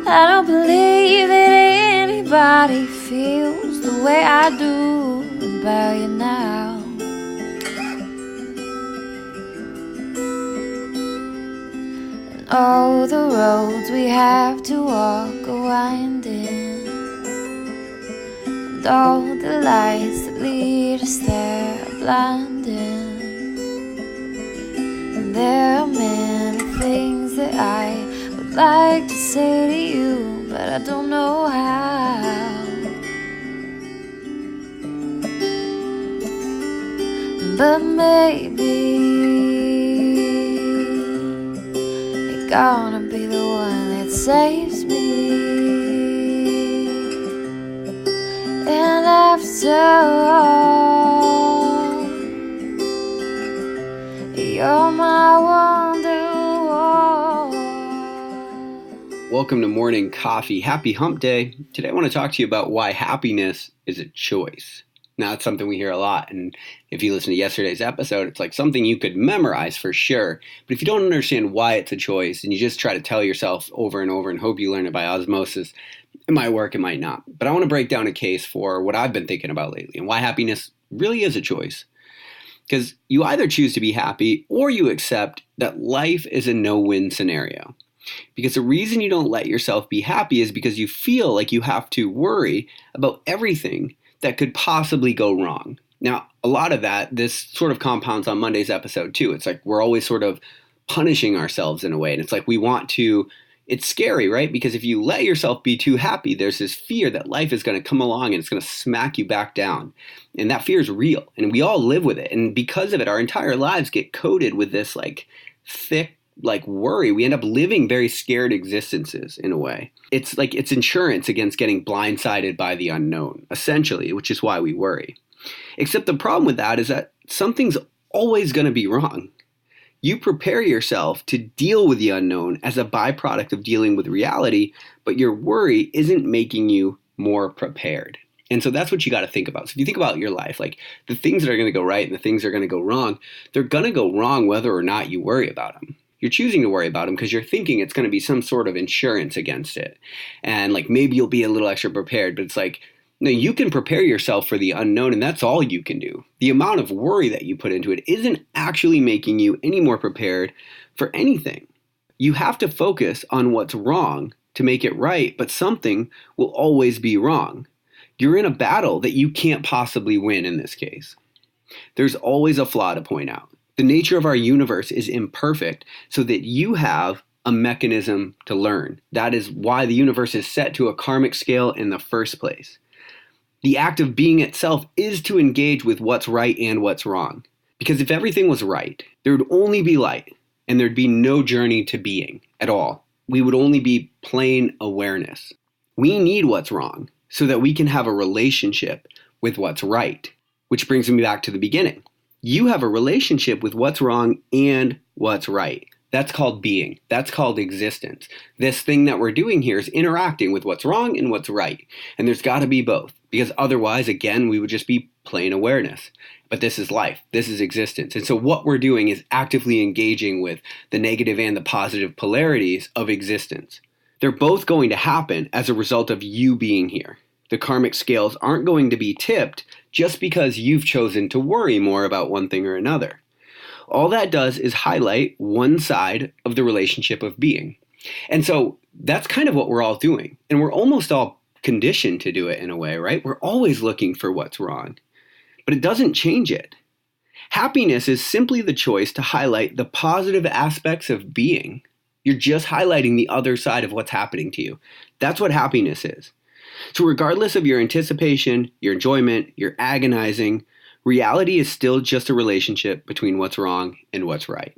I don't believe that anybody feels the way I do about you now. And all the roads we have to walk are winding, and all the lights that lead us there are blinding. And there are many things that I would like to say to you, but I don't know how. But maybe you're gonna be the one that saves me. And after all, you're my wonderwall. Welcome to Morning Coffee. Happy Hump Day. Today I want to talk to you about why happiness is a choice. Now, it's something we hear a lot, and if you listen to yesterday's episode, it's like something you could memorize for sure. But if you don't understand why it's a choice, and you just try to tell yourself over and over and hope you learn it by osmosis, it might work, it might not. But I want to break down a case for what I've been thinking about lately, and why happiness really is a choice. Because you either choose to be happy, or you accept that life is a no-win scenario. Because the reason you don't let yourself be happy is because you feel like you have to worry about everything that could possibly go wrong. Now, a lot of that, this sort of compounds on Monday's episode too. It's like we're always sort of punishing ourselves in a way. And it's like we want to, it's scary, right? Because if you let yourself be too happy, there's this fear that life is going to come along and it's going to smack you back down. And that fear is real. And we all live with it. And because of it, our entire lives get coated with this like thick, worry. We end up living very scared existences in a way. It's like it's insurance against getting blindsided by the unknown, essentially, which is why we worry. Except the problem with that is that something's always going to be wrong. You prepare yourself to deal with the unknown as a byproduct of dealing with reality, but your worry isn't making you more prepared. And so that's what you got to think about. So if you think about your life, like the things that are going to go right and the things that are going to go wrong, they're going to go wrong whether or not you worry about them. You're choosing to worry about them because you're thinking it's going to be some sort of insurance against it. And like maybe you'll be a little extra prepared, but it's like, no, you can prepare yourself for the unknown and that's all you can do. The amount of worry that you put into it isn't actually making you any more prepared for anything. You have to focus on what's wrong to make it right, but something will always be wrong. You're in a battle that you can't possibly win in this case. There's always a flaw to point out. The nature of our universe is imperfect so that you have a mechanism to learn. That is why the universe is set to a karmic scale in the first place. The act of being itself is to engage with what's right and what's wrong. Because if everything was right, there would only be light and there'd be no journey to being at all. We would only be plain awareness. We need what's wrong so that we can have a relationship with what's right, which brings me back to the beginning. You have a relationship with what's wrong and what's right. That's called being. That's called existence. This thing that we're doing here is interacting with what's wrong and what's right. And there's got to be both. Because otherwise, again, we would just be plain awareness. But this is life. This is existence. And so what we're doing is actively engaging with the negative and the positive polarities of existence. They're both going to happen as a result of you being here. The karmic scales aren't going to be tipped just because you've chosen to worry more about one thing or another. All that does is highlight one side of the relationship of being. And so that's kind of what we're all doing. And we're almost all conditioned to do it in a way, right? We're always looking for what's wrong. But it doesn't change it. Happiness is simply the choice to highlight the positive aspects of being. You're just highlighting the other side of what's happening to you. That's what happiness is. So regardless of your anticipation, your enjoyment, your agonizing, reality is still just a relationship between what's wrong and what's right.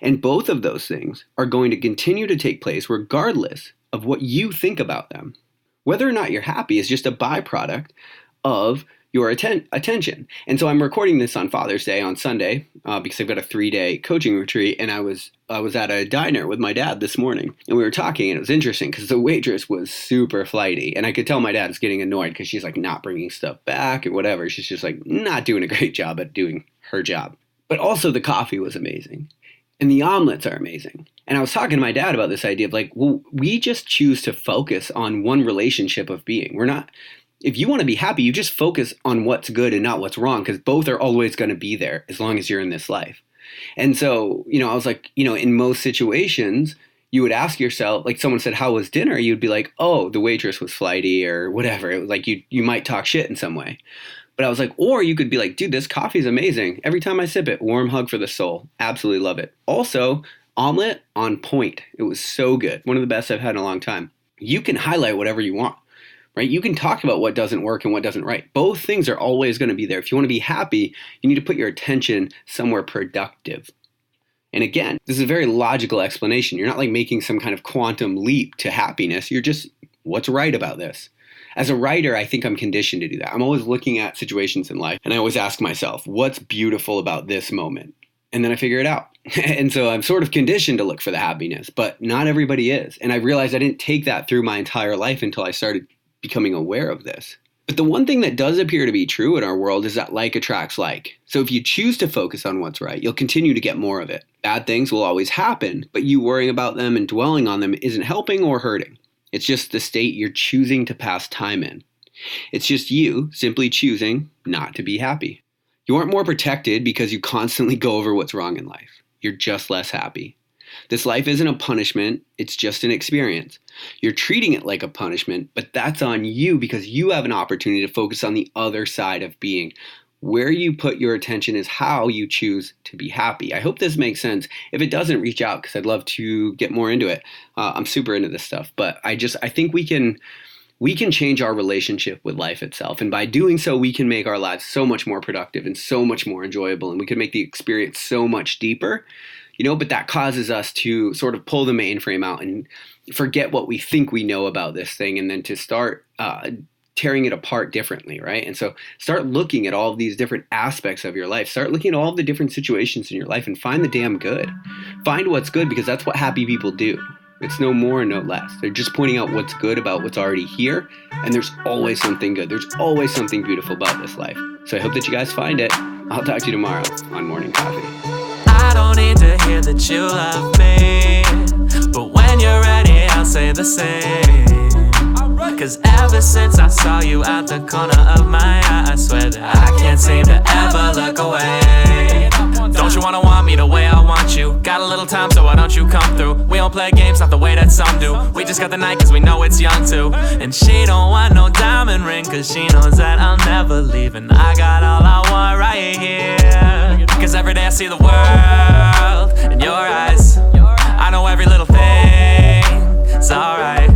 And both of those things are going to continue to take place regardless of what you think about them. Whether or not you're happy is just a byproduct of your attention. And so I'm recording this on Father's Day on Sunday because I've got a 3-day coaching retreat, and I was at a diner with my dad this morning, and we were talking, and it was interesting because the waitress was super flighty, and I could tell my dad was getting annoyed because she's like not bringing stuff back or whatever. She's just like not doing a great job at doing her job. But also the coffee was amazing. And the omelets are amazing. And I was talking to my dad about this idea of like, well, we just choose to focus on one relationship of being. We're not, if you want to be happy, you just focus on what's good and not what's wrong, because both are always going to be there as long as you're in this life. And so, I was like, in most situations, you would ask yourself, like someone said, how was dinner? You'd be like, oh, the waitress was flighty or whatever. It was like you might talk shit in some way. But I was like, or you could be like, dude, this coffee is amazing. Every time I sip it, warm hug for the soul. Absolutely love it. Also, omelet on point. It was so good. One of the best I've had in a long time. You can highlight whatever you want, right? You can talk about what doesn't work and what doesn't right. Both things are always going to be there. If you want to be happy, you need to put your attention somewhere productive. And again, this is a very logical explanation. You're not like making some kind of quantum leap to happiness. You're just, what's right about this? As a writer, I think I'm conditioned to do that. I'm always looking at situations in life and I always ask myself, what's beautiful about this moment? And then I figure it out. And so I'm sort of conditioned to look for the happiness, but not everybody is. And I realized I didn't take that through my entire life until I started becoming aware of this. But the one thing that does appear to be true in our world is that like attracts like. So if you choose to focus on what's right, you'll continue to get more of it. Bad things will always happen, but you worrying about them and dwelling on them isn't helping or hurting. It's just the state you're choosing to pass time in. It's just you simply choosing not to be happy. You aren't more protected because you constantly go over what's wrong in life. You're just less happy. This life isn't a punishment, it's just an experience. You're treating it like a punishment, but that's on you because you have an opportunity to focus on the other side of being. Where you put your attention is how you choose to be happy. I hope this makes sense. If it doesn't, reach out because I'd love to get more into it. I'm super into this stuff, but I think we can change our relationship with life itself. And by doing so, we can make our lives so much more productive and so much more enjoyable. And we can make the experience so much deeper. But that causes us to sort of pull the mainframe out and forget what we think we know about this thing and then to start tearing it apart differently, right? And so start looking at all of these different aspects of your life. Start looking at all of the different situations in your life and find the damn good. Find what's good because that's what happy people do. It's no more and no less. They're just pointing out what's good about what's already here, and there's always something good. There's always something beautiful about this life. So I hope that you guys find it. I'll talk to you tomorrow on Morning Coffee. I don't need to hear that you love me, but when you're ready, I'll say the same. Cause ever since I saw you out the corner of my eye, I swear that I can't seem to ever look away. Don't you want me the way I want you? Got a little time, so why don't you come through? We don't play games, not the way that some do. We just got the night cause we know it's young too. And she don't want no diamond ring cause she knows that I'll never leave. And I got all I want right here. Cause every day I see the world in your eyes. I know every little thing, it's alright.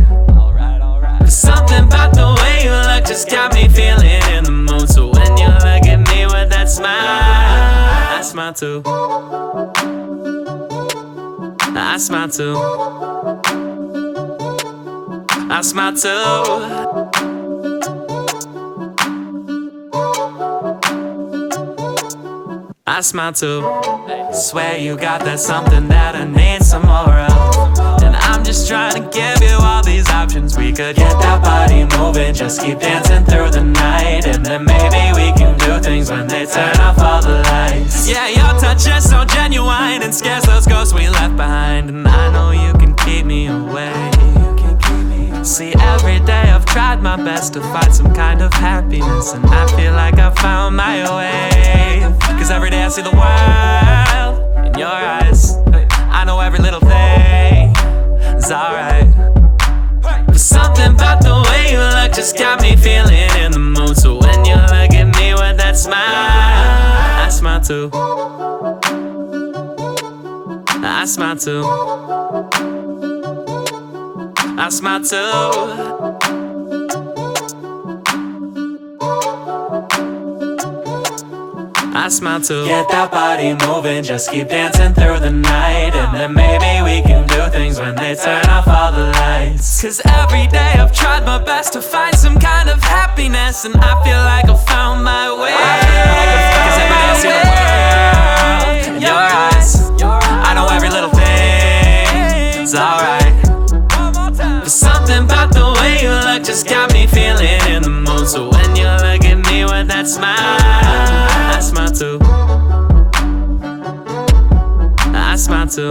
Something about the way you look just got me feeling in the mood. So when you look at me with that smile, I smile too. I smile too. I smile too. I smile too. Swear you got that something that I need some more of. And I'm just trying to give you all these options. We could get that body moving, just keep dancing through the night. And then maybe we can do things when they turn off all the lights. Yeah, your touch is so genuine and scares those ghosts we left behind. And I know you can keep me away. See, every day I've tried my best to find some kind of happiness, and I feel like I found my way. Cause every day I see the world in your eyes. I know every little thing is alright. But something about the way you look just got me feeling in the mood. So when you look at me with that smile, I smile too. I smile too. I smile too. I smile too. Get that body moving, just keep dancing through the night. And then maybe we can do things when they turn off all the lights. Cause every day I've tried my best to find some kind of happiness, and I feel like I found my way. Cause every day I see the world in your eyes. I know every little thing, it's alright. But something about the way you look just got me feeling in the mood. So when you look at me with that smile, I smile too. I smile too.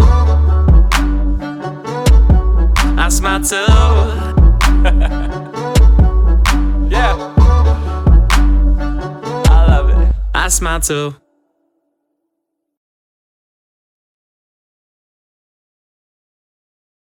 I smile too. Yeah. I love it. I smile too.